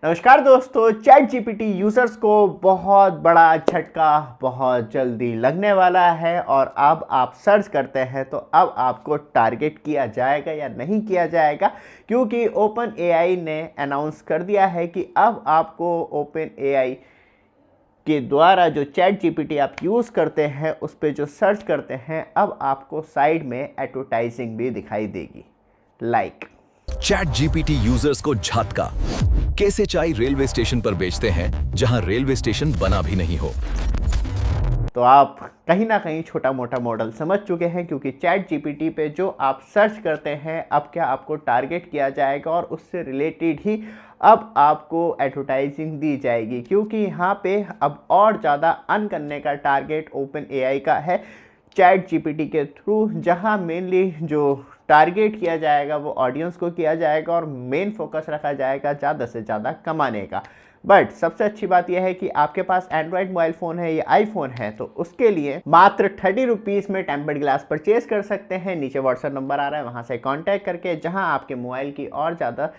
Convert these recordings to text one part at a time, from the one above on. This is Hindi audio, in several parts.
नमस्कार दोस्तों, चैट जीपीटी यूजर्स को बहुत बड़ा झटका बहुत जल्दी लगने वाला है और अब आप सर्च करते हैं तो अब आपको टारगेट किया जाएगा या नहीं किया जाएगा, क्योंकि ओपन एआई ने अनाउंस कर दिया है कि अब आपको ओपन एआई के द्वारा जो चैट जीपीटी आप यूज़ करते हैं उस पर जो सर्च करते हैं अब आपको साइड में एडवर्टाइजिंग भी दिखाई देगी। चैट जीपीटी यूजर्स को झटका। कैसे चाय रेलवे स्टेशन पर बेचते हैं जहां रेलवे स्टेशन बना भी नहीं हो। तो आप कहीं ना कहीं छोटा मोटा मॉडल समझ चुके हैं, क्योंकि चैट जीपीटी पे जो आप सर्च करते हैं अब क्या आपको टारगेट किया जाएगा और उससे रिलेटेड ही अब आपको एडवर्टाइजिंग दी जाएगी, क्योंकि यहाँ पे अब और ज़्यादा अर्न करने का टारगेट ओपन एआई का है चैट जीपीटी के थ्रू, जहाँ मेनली जो टारगेट किया जाएगा वो ऑडियंस को किया जाएगा और मेन फोकस रखा जाएगा ज़्यादा से ज़्यादा कमाने का। बट सबसे अच्छी बात यह है कि आपके पास एंड्रॉयड मोबाइल फ़ोन है या आईफोन है तो उसके लिए मात्र 30 रुपीज़ में टेम्पर्ड ग्लास परचेज कर सकते हैं। नीचे व्हाट्सएप नंबर आ रहा है, वहाँ से कॉन्टैक्ट करके, जहाँ आपके मोबाइल की और ज़्यादा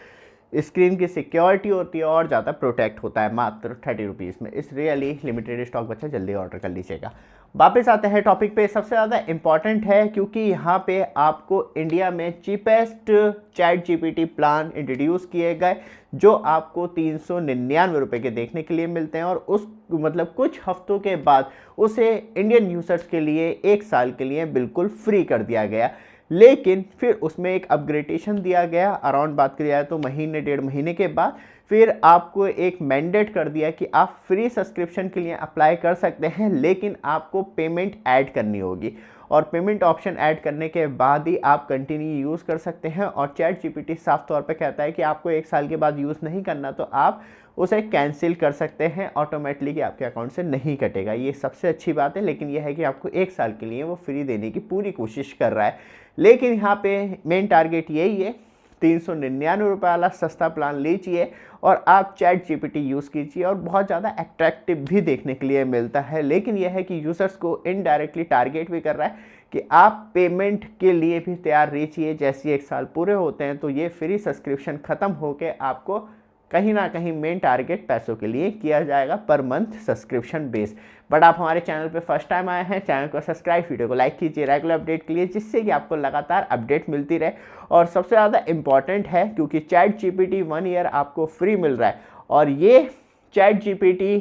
स्क्रीन की सिक्योरिटी होती है और ज़्यादा प्रोटेक्ट होता है मात्र 30 रुपीज़ में। इस रियली लिमिटेड स्टॉक बचा, जल्दी ऑर्डर कर लीजिएगा। वापस आते हैं टॉपिक पे। सबसे ज़्यादा इम्पॉर्टेंट है क्योंकि यहाँ पे आपको इंडिया में cheapest chat GPT plan introduce किए गए जो आपको 399 रुपये के देखने के लिए मिलते हैं और उस मतलब कुछ हफ्तों के बाद उसे इंडियन यूजर्स के लिए 1 साल के लिए बिल्कुल फ्री कर दिया गया। लेकिन फिर उसमें एक अपग्रेडेशन दिया गया, अराउंड बात करी जाए तो महीने 1.5 महीने के बाद फिर आपको एक मैंडेट कर दिया कि आप फ्री सब्सक्रिप्शन के लिए अप्लाई कर सकते हैं, लेकिन आपको पेमेंट ऐड करनी होगी और पेमेंट ऑप्शन ऐड करने के बाद ही आप कंटिन्यू यूज़ कर सकते हैं। और चैट जीपीटी साफ तौर पे कहता है कि आपको 1 साल के बाद यूज़ नहीं करना तो आप उसे कैंसिल कर सकते हैं ऑटोमेटिकली, कि आपके अकाउंट से नहीं कटेगा। ये सबसे अच्छी बात है, लेकिन यह है कि आपको 1 साल के लिए वो फ्री देने की पूरी कोशिश कर रहा है। लेकिन यहाँ पे मेन टारगेट यही है, 399 रुपये वाला सस्ता प्लान लीजिए और आप चैट जीपीटी यूज़ कीजिए और बहुत ज़्यादा अट्रैक्टिव भी देखने के लिए मिलता है। लेकिन यह है कि यूज़र्स को इनडायरेक्टली टारगेट भी कर रहा है कि आप पेमेंट के लिए भी तैयार रहिए। जैसे 1 साल पूरे होते हैं तो ये फ्री सब्सक्रिप्शन ख़त्म होकर आपको कहीं ना कहीं मेन टारगेट पैसों के लिए किया जाएगा per month subscription base. But आप हमारे चैनल पे फर्स्ट टाइम आए हैं, चैनल को सब्सक्राइब, वीडियो को लाइक कीजिए रेगुलर अपडेट के लिए, जिससे कि आपको लगातार अपडेट मिलती रहे। और सबसे ज़्यादा इम्पॉर्टेंट है क्योंकि चैट जीपीटी 1 ईयर आपको फ्री मिल रहा है और ये चैट जीपीटी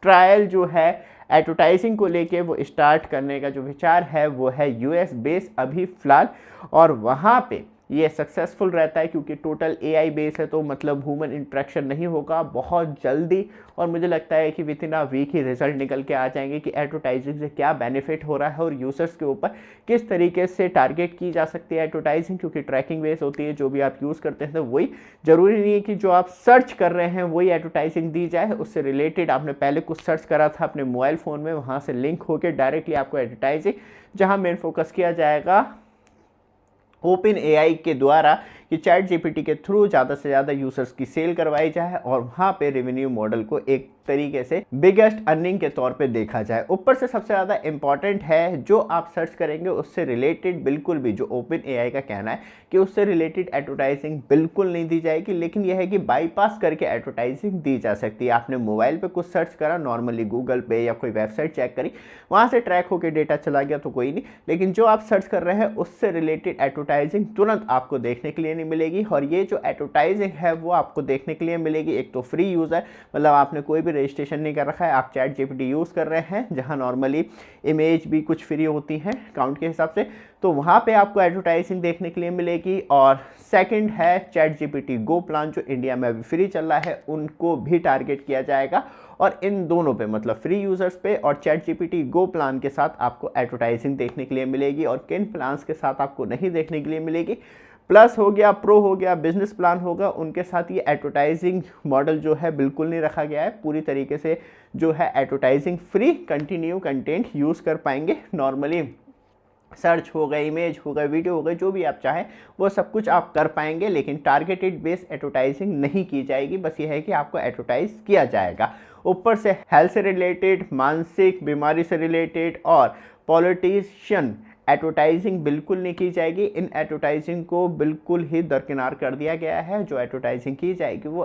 ट्रायल जो है एडवर्टाइजिंग को लेके वो स्टार्ट करने का जो विचार है वो है यूएस बेस अभी फ़िलहाल, और वहाँ पे ये सक्सेसफुल रहता है क्योंकि टोटल एआई बेस है, तो मतलब ह्यूमन इंटरेक्शन नहीं होगा बहुत जल्दी। और मुझे लगता है कि विद इन अ वीक ही रिजल्ट निकल के आ जाएंगे कि एडवर्टाइजिंग से क्या बेनिफिट हो रहा है और यूजर्स के ऊपर किस तरीके से टारगेट की जा सकती है एडवर्टाइजिंग, क्योंकि ट्रैकिंग बेस होती है। जो भी आप यूज़ करते हैं तो वही, ज़रूरी नहीं है कि जो आप सर्च कर रहे हैं वही एडवर्टाइजिंग दी जाए। उससे रिलेटेड आपने पहले कुछ सर्च करा था अपने मोबाइल फ़ोन में, वहाँ से लिंक होकर डायरेक्टली आपको एडवर्टाइजिंग, जहाँ मेन फोकस किया जाएगा ओपन एआई के द्वारा कि चैट जीपीटी के थ्रू ज़्यादा से ज़्यादा यूजर्स की सेल करवाई जाए और वहाँ पे रेवेन्यू मॉडल को एक तरीके से बिगेस्ट अर्निंग के तौर पे देखा जाए। ऊपर से सबसे ज़्यादा इंपॉर्टेंट है जो आप सर्च करेंगे उससे रिलेटेड बिल्कुल भी, जो ओपन एआई का कहना है कि उससे रिलेटेड एडवर्टाइजिंग बिल्कुल नहीं दी जाएगी, लेकिन यह है कि बाईपास करके एडवर्टाइजिंग दी जा सकती है। आपने मोबाइल पर कुछ सर्च करा नॉर्मली गूगल पे या कोई वेबसाइट चेक करी, वहाँ से ट्रैक होकर डेटा चला गया तो कोई नहीं, लेकिन जो आप सर्च कर रहे हैं उससे रिलेटेड एडवर्टाइजिंग तुरंत आपको देखने के लिए नहीं मिलेगी। और ये जो एडवर्टाइजिंग है वो आपको देखने के लिए मिलेगी एक तो फ्री यूज़र, मतलब आपने कोई भी रजिस्ट्रेशन नहीं कर रखा है, आप चैट जीपीटी यूज़ कर रहे हैं जहां नॉर्मली इमेज भी कुछ फ्री होती हैं काउंट के हिसाब से, तो वहां पे आपको एडवर्टाइजिंग देखने के लिए मिलेगी। और सेकंड है चैट जीपीटी गो प्लान जो इंडिया में अभी फ्री चल रहा है, उनको भी टारगेट किया जाएगा और इन दोनों पे मतलब फ्री यूजर्स पे और चैट जीपीटी गो प्लान के साथ आपको एडवर्टाइजिंग देखने के लिए मिलेगी। और किन प्लान्स के साथ आपको नहीं देखने के लिए मिलेगी, प्लस हो गया, प्रो हो गया, बिजनेस प्लान होगा, उनके साथ ये एडवर्टाइजिंग मॉडल जो है बिल्कुल नहीं रखा गया है। पूरी तरीके से जो है advertising free continue content use कर पाएंगे। नॉर्मली सर्च हो गए, इमेज हो गए, वीडियो हो गए, जो भी आप चाहें वो सब कुछ आप कर पाएंगे, लेकिन टारगेटेड बेस एडवर्टाइजिंग नहीं की जाएगी। बस ये है कि आपको एडवर्टाइज किया जाएगा। ऊपर से हेल्थ से रिलेटेड, मानसिक बीमारी से रिलेटेड और पॉलिटिशियन एडवर्टाइजिंग बिल्कुल नहीं की जाएगी। इन एडवर्टाइजिंग को बिल्कुल ही दरकिनार कर दिया गया है। जो एडवर्टाइजिंग की जाएगी वो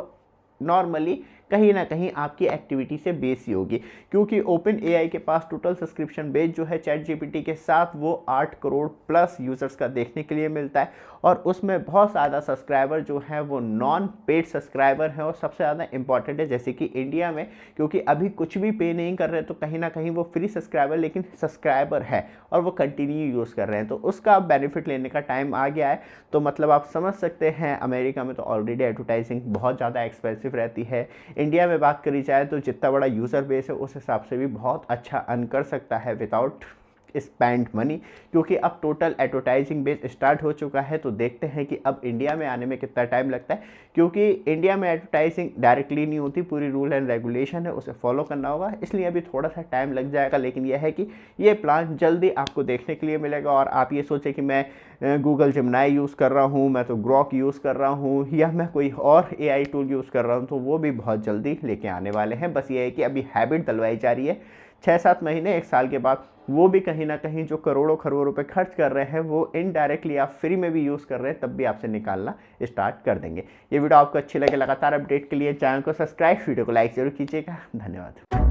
नॉर्मली कहीं ना कहीं आपकी एक्टिविटी से बेस ही होगी, क्योंकि ओपन एआई के पास टोटल सब्सक्रिप्शन बेस जो है चैट जीपीटी के साथ वो 8 करोड़ प्लस यूज़र्स का देखने के लिए मिलता है, और उसमें बहुत ज़्यादा सब्सक्राइबर जो है वो नॉन पेड सब्सक्राइबर हैं, और सबसे ज़्यादा इंपॉर्टेंट है जैसे कि इंडिया में, क्योंकि अभी कुछ भी पे नहीं कर रहे तो कहीं ना कहीं वो फ्री सब्सक्राइबर लेकिन सब्सक्राइबर है और वो कंटिन्यू यूज़ कर रहे हैं, तो उसका बेनिफिट लेने का टाइम आ गया है। तो मतलब आप समझ सकते हैं अमेरिका में तो ऑलरेडी एडवर्टाइजिंग बहुत ज़्यादा एक्सपेंसिव रहती है, इंडिया में बात करी जाए तो जितना बड़ा यूज़र बेस है उस हिसाब से भी बहुत अच्छा अर्न कर सकता है विदाउट स्पेंड मनी, क्योंकि अब टोटल एडवर्टाइजिंग बेस स्टार्ट हो चुका है। तो देखते हैं कि अब इंडिया में आने में कितना टाइम लगता है, क्योंकि इंडिया में एडवर्टाइजिंग डायरेक्टली नहीं होती, पूरी रूल एंड रेगुलेशन है, उसे फॉलो करना होगा, इसलिए अभी थोड़ा सा टाइम लग जाएगा। लेकिन यह है कि ये प्लान जल्दी आपको देखने के लिए मिलेगा। और आप ये सोचें कि मैं गूगल जेमिनी यूज़ कर रहा हूँ, मैं तो ग्रॉक यूज़ कर रहा हूँ, या मैं कोई और एआई टूल यूज़ कर रहा हूँ, तो वो भी बहुत जल्दी लेके आने वाले हैं। बस ये है कि अभी हैबिट डलवाई जा रही है, 6-7 महीने 1 साल के बाद वो भी कहीं ना कहीं जो करोड़ों करोड़ रुपए खर्च कर रहे हैं वो इनडायरेक्टली आप फ्री में भी यूज़ कर रहे हैं, तब भी आपसे निकालना स्टार्ट कर देंगे। ये वीडियो आपको अच्छी लगे, लगातार अपडेट के लिए चैनल को सब्सक्राइब, वीडियो को लाइक जरूर कीजिएगा। धन्यवाद।